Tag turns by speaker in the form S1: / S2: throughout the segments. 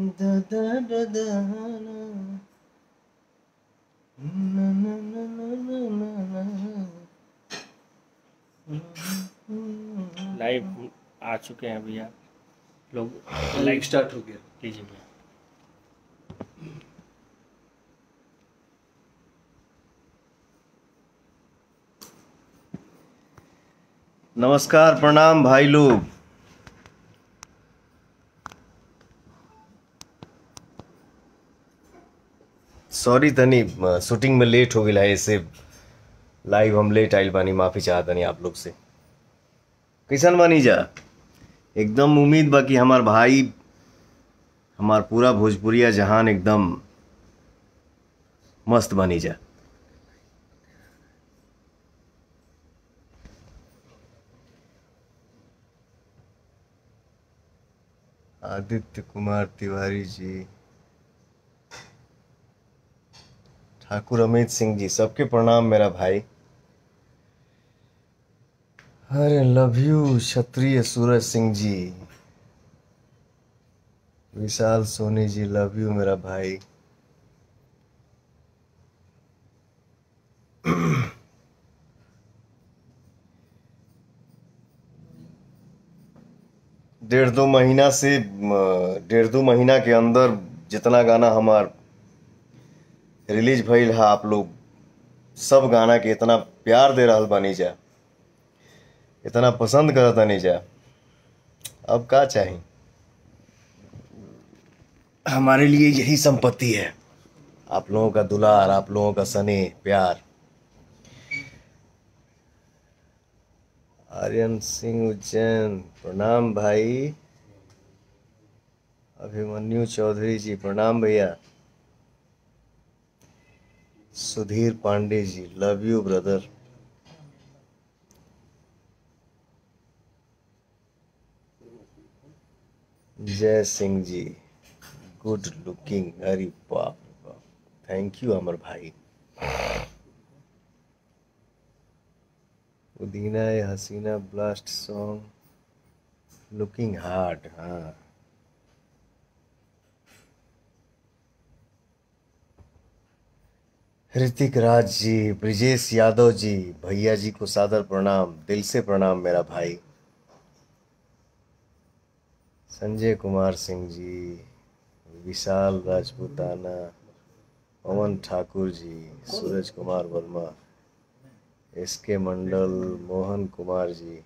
S1: दा दा दा दा ना। ना ना ना ना ना ना ना।
S2: लाइव आ चुके हैं भैया लोग।
S1: लाइव स्टार्ट हो गया।
S2: कीजिए भैया।
S1: नमस्कार, प्रणाम भाई लोग। सॉरी तनी शूटिंग में लेट हो गया है, ऐसे लाइव हम लेट आइल बानी, माफी चाहता नहीं आप लोग से। कैसन बानी जा? एकदम उम्मीद बा कि हमार भाई, हमार पूरा भोजपुरिया जहान एकदम मस्त बनी जा। आदित्य कुमार तिवारी जी, ठाकुर अमित सिंह जी, सबके प्रणाम मेरा भाई। अरे love you Kshatriya Suraj Singh ji, Vishal Soni ji, love you मेरा भाई। डेढ़ दो महीना के अंदर जितना गाना हमार रिलीज भइल है, आप लोग सब गाना के इतना प्यार दे रहल बानी जा, इतना पसंद करत बानी जा, अब का चाही। हमारे लिए यही संपत्ति है, आप लोगों का दुलार, आप लोगों का स्नेह प्यार। आर्यन सिंह उज्जैन, प्रणाम भाई। अभिमन्यु चौधरी जी, प्रणाम भैया। Sudhir Pandey ji, love you brother. जय सिंह जी, गुड लुकिंग, अरे बाप रे बाप, थैंक यू अमर भाई। उदीना ए हसीना ब्लास्ट सॉन्ग लुकिंग हार्ड, हाँ। ऋतिक राज जी, ब्रिजेश यादव जी, भैया जी को सादर प्रणाम, दिल से प्रणाम मेरा भाई। संजय कुमार सिंह जी, विशाल राजपूताना, पवन ठाकुर जी, सूरज कुमार वर्मा, एसके मंडल, मोहन कुमार जी,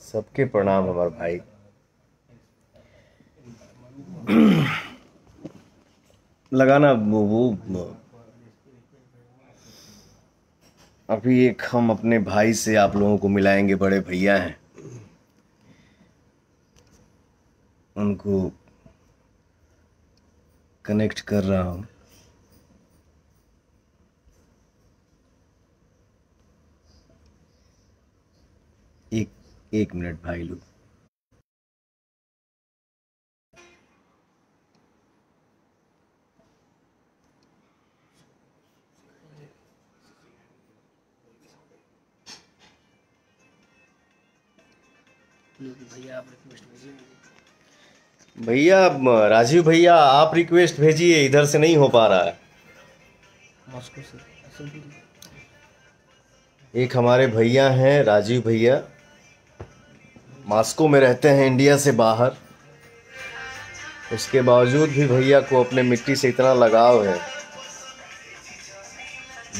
S1: सबके प्रणाम हमारे भाई। लगाना वो अभी एक हम अपने भाई से आप लोगों को मिलाएंगे, बड़े भैया हैं, उनको कनेक्ट कर रहा हूँ। एक मिनट भाई लोग। भैया राजीव भैया, आप रिक्वेस्ट भेजिए, इधर से नहीं हो पा रहा है। एक हमारे भैया हैं राजीव भैया, मॉस्को में रहते हैं, इंडिया से बाहर। उसके बावजूद भी भैया को अपने मिट्टी से इतना लगाव है।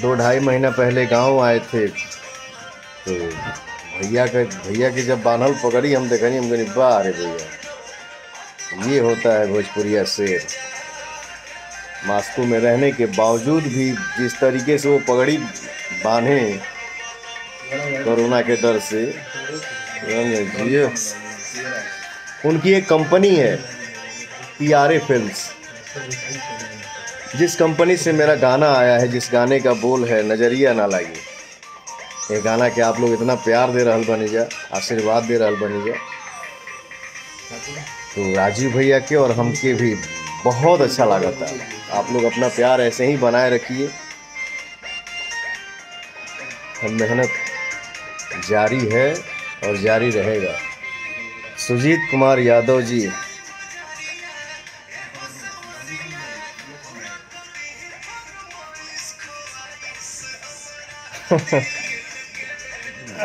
S1: 2-2.5 महीना पहले गांव आए थे, तो भैया की जब बान्हल पकड़ी, हम देखनी, हम कहीं वाह अरे भैया, ये होता है भोजपुरिया शेर। मॉस्को में रहने के बावजूद भी जिस तरीके से वो पगड़ी बांधे कोरोना के डर से, उनकी एक कंपनी है PRA फिल्म्स, जिस कंपनी से मेरा गाना आया है, जिस गाने का बोल है नजरिया ना लागे। ये गाना के आप लोग इतना प्यार दे रहल बनी जा, आशीर्वाद दे रहल बनी जा, तो राजीव भैया के और हमके भी बहुत अच्छा लगता है। आप लोग अपना प्यार ऐसे ही बनाए रखिए, हम मेहनत जारी है और जारी रहेगा। सुजीत कुमार यादव जी।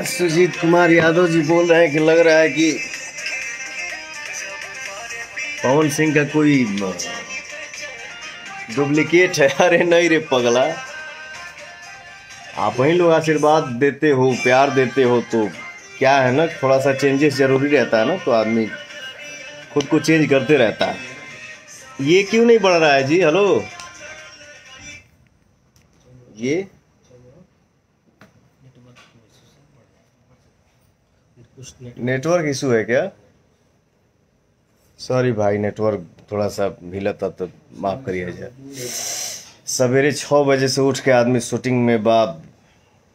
S1: सुजीत कुमार यादव जी बोल रहे हैं कि लग रहा है कि पवन सिंह का कोई डुप्लीकेट है। अरे नहीं रे पगला, आप ही लोग आशीर्वाद देते हो, प्यार देते हो, तो क्या है ना, थोड़ा सा चेंजेस जरूरी रहता है ना, तो आदमी खुद को चेंज करते रहता है। ये क्यों नहीं बढ़ रहा है जी? हेलो, ये नेटवर्क इशू है क्या? सॉरी भाई, नेटवर्क थोड़ा सा ढीला था तो माफ़ करिए जाए। सवेरे 6 बजे से उठ के आदमी शूटिंग में बा,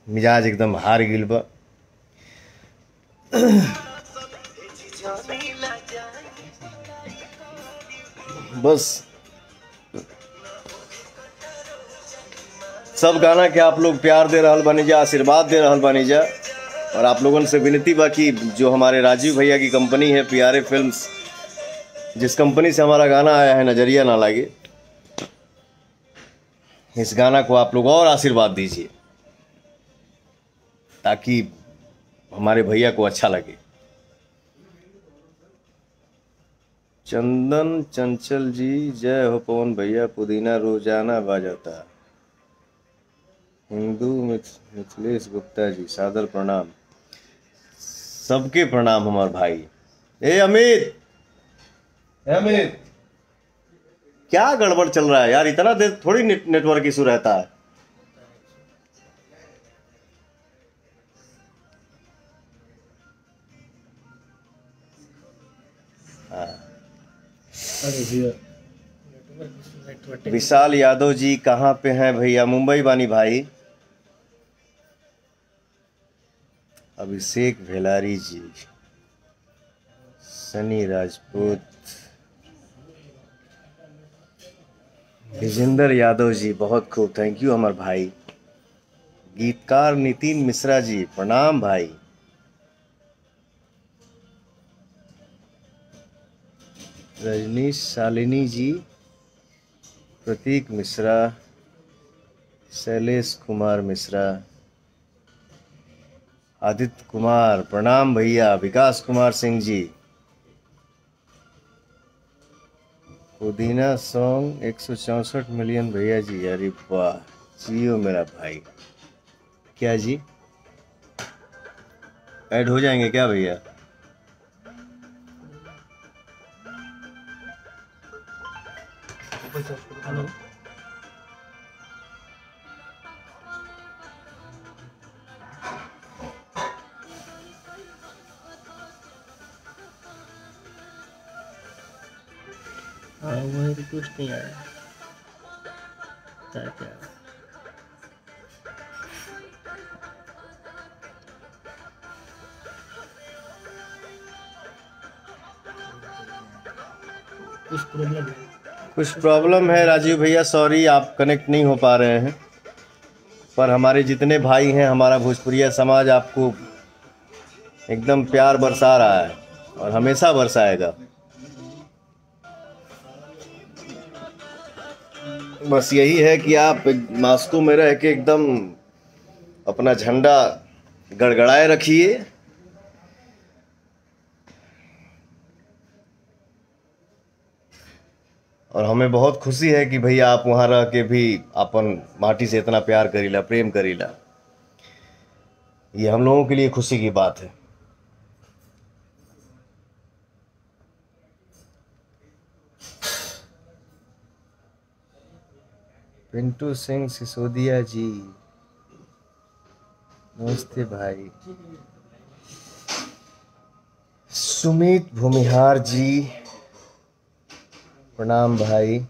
S1: मिजाज एकदम हार गिल बा। बस सब गाना के आप लोग प्यार दे रहल बानी जा, आशीर्वाद दे रहल बानी जा, और आप लोगों से विनती बा कि जो हमारे राजीव भैया की कंपनी है PRA फिल्म्स, जिस कंपनी से हमारा गाना आया है नजरिया ना लागे, इस गाना को आप लोग और आशीर्वाद दीजिए ताकि हमारे भैया को अच्छा लगे। चंदन चंचल जी, जय हो पवन भैया, पुदीना रोजाना बाजाता। हिंदू मिथिलेश गुप्ता जी, सादर प्रणाम। सबके प्रणाम हमारे भाई। ए अमित, अमित, क्या गड़बड़ चल रहा है यार? इतना देर थोड़ी नेटवर्क इशू रहता है। विशाल यादव जी कहाँ पे हैं भैया? मुंबई बानी भाई। अभिषेक भेलारी जी, सनी राजपूत, विजेंद्र यादव जी, बहुत खूब, थैंक यू हमारे भाई। गीतकार नितिन मिश्रा जी, प्रणाम भाई। रजनीश शालिनी जी, प्रतीक मिश्रा, शैलेश कुमार मिश्रा, आदित्य कुमार, प्रणाम भैया। विकास कुमार सिंह जी, पुदीना सॉन्ग 164 मिलियन भैया जी, अरे वाह, जियो मेरा भाई। क्या जी, ऐड हो जाएंगे क्या भैया?
S2: हेलो, हाँ वही रिक्वेस्ट नहीं आया क्या?
S1: कुछ प्रॉब्लम है राजीव भैया, सॉरी आप कनेक्ट नहीं हो पा रहे हैं, पर हमारे जितने भाई हैं, हमारा भोजपुरिया समाज आपको एकदम प्यार बरसा रहा है और हमेशा बरसाएगा। बस यही है कि आप मास्को में रह के एकदम अपना झंडा गड़गड़ाए रखिए, और हमें बहुत खुशी है कि भैया आप वहाँ रह के भी अपन माटी से इतना प्यार करीला, प्रेम करीला। ये हम लोगों के लिए खुशी की बात है। पिंटू सिंह सिसोदिया जी, नमस्ते भाई। सुमित भूमिहार जी, प्रणाम भाई।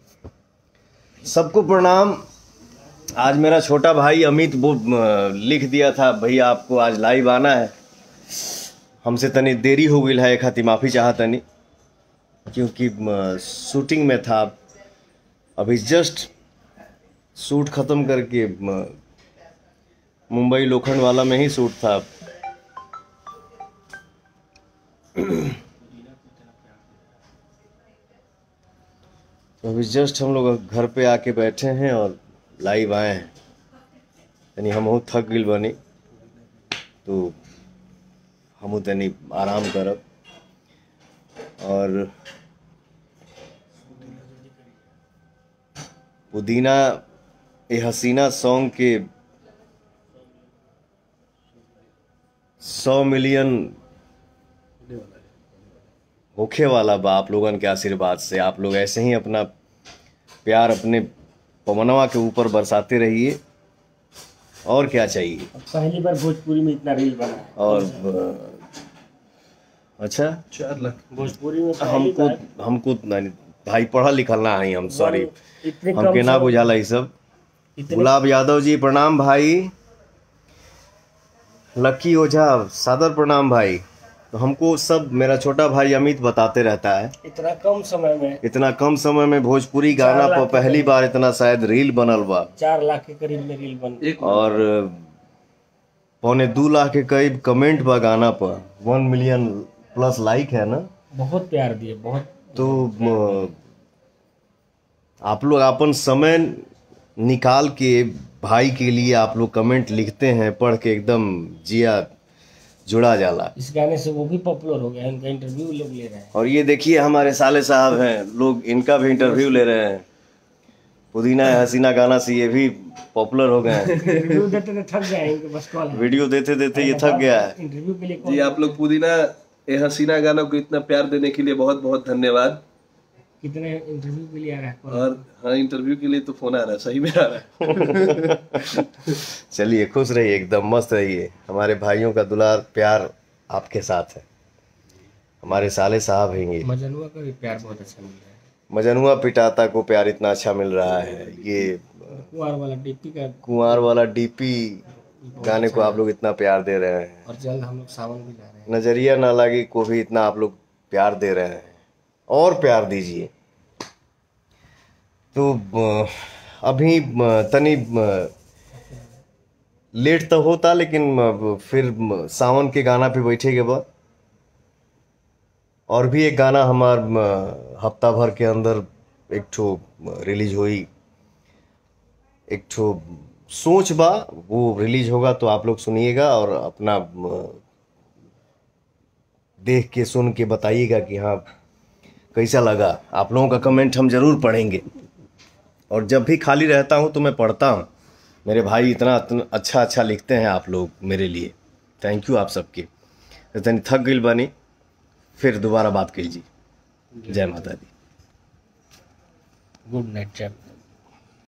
S1: सबको प्रणाम। आज मेरा छोटा भाई अमित वो लिख दिया था, भैया आपको आज लाइव आना है। हमसे तनी देरी हो गई है, एक हाथी माफ़ी चाहतनी, क्योंकि शूटिंग में था। अभी जस्ट शूट ख़त्म करके मुंबई लोखंड वाला में ही शूट था। अभी जस्ट हम लोग घर पे आके बैठे हैं और लाइव आए हैं, यानी हम थक गइल बनी तो हम तनी आराम करब। और पुदीना ए हसीना सॉन्ग के 100 मिलियन होखे वाला बा आप लोगन के आशीर्वाद से। आप लोग ऐसे ही अपना प्यार अपने पवनवा के ऊपर बरसाते रहिए, और क्या चाहिए।
S2: पहली बार भोजपुरी में इतना रील बना है।
S1: और अच्छा
S3: 4 लाख
S2: भोजपुरी में पहली बार
S1: हमको नहीं, भाई पढ़ा लिखल ना है हम, सॉरी
S2: इतने कम
S1: हमके ना
S2: समय-
S1: बुझाला ये सब।
S2: इतने
S1: गुलाब यादव जी प्रणाम भाई। लक्की ओझा सादर प्रणाम भाई। तो हमको सब मेरा छोटा भाई अमित बताते रहता है,
S2: इतना कम समय में
S1: इतना कम समय में भोजपुरी गाना
S2: 4
S1: पर
S2: लाख
S1: पहली बार इतना शायद रील बनल बा।
S2: 4 लाख के करीब में रील बन गई।
S1: और 1.25 लाख के करीब कमेंट बा गाना पर, 1 मिलियन प्लस लाइक है ना।
S2: बहुत प्यार दिए, बहुत।
S1: तो आप लोग अपन समय निकाल के भाई के लिए आप लोग कमेंट लिखते हैं, पढ़ के एकदम जिया जुड़ा जाला।
S2: इस गाने से वो भी पॉपुलर हो गया, इनका इंटरव्यू लोग ले रहे हैं।
S1: और ये देखिए हमारे साले साहब हैं, लोग इनका भी इंटरव्यू ले रहे हैं। पुदीना हसीना गाना से ये भी पॉपुलर हो गए हैं।
S2: इंटरव्यू देते तो थक जाएंगे, बस कॉल है।
S1: वीडियो देते देते ये थक गया है।
S2: इंटरव्यू के लिए
S3: जी। आप लोग पुदीना ए हसीना गानों को इतना प्यार देने के लिए बहुत बहुत धन्यवाद।
S2: कितने इंटरव्यू के लिए आ रहा है कॉल?
S3: और हाँ, इंटरव्यू के लिए तो फोन आ रहा है, सही में आ रहा है।
S1: चलिए खुश रहिए, एकदम मस्त रहिए। हमारे भाइयों का दुलार प्यार आपके साथ है, हमारे साले साहब हैं ये।
S2: मजनुआ का भी प्यार बहुत अच्छा मिल रहा है।
S1: मजनुआ पिटाता को प्यार इतना अच्छा मिल रहा है। ये
S2: कुंवार वाला डीपी का,
S1: कुंवार वाला डीपी गाने को आप लोग इतना प्यार दे रहे हैं।
S2: और जल्द हम लोग सावन भी जा रहे हैं।
S1: नजरिया ना लगी को भी इतना आप लोग प्यार दे रहे हैं, और प्यार दीजिए। तो अभी तनी लेट तो होता, लेकिन फिर सावन के गाना पे बैठे के बाद और भी एक गाना हमार हफ्ता भर के अंदर एक ठो रिलीज हुई, एक ठो सोच बा, वो रिलीज होगा तो आप लोग सुनिएगा और अपना देख के सुन के बताइएगा कि हाँ कैसा लगा। आप लोगों का कमेंट हम ज़रूर पढ़ेंगे, और जब भी खाली रहता हूँ तो मैं पढ़ता हूँ। मेरे भाई इतना अच्छा लिखते हैं आप लोग मेरे लिए, थैंक यू आप सबके। इतनी थक गई बनी, फिर दोबारा बात कीजिए। जय माता दी।
S2: Good night chap.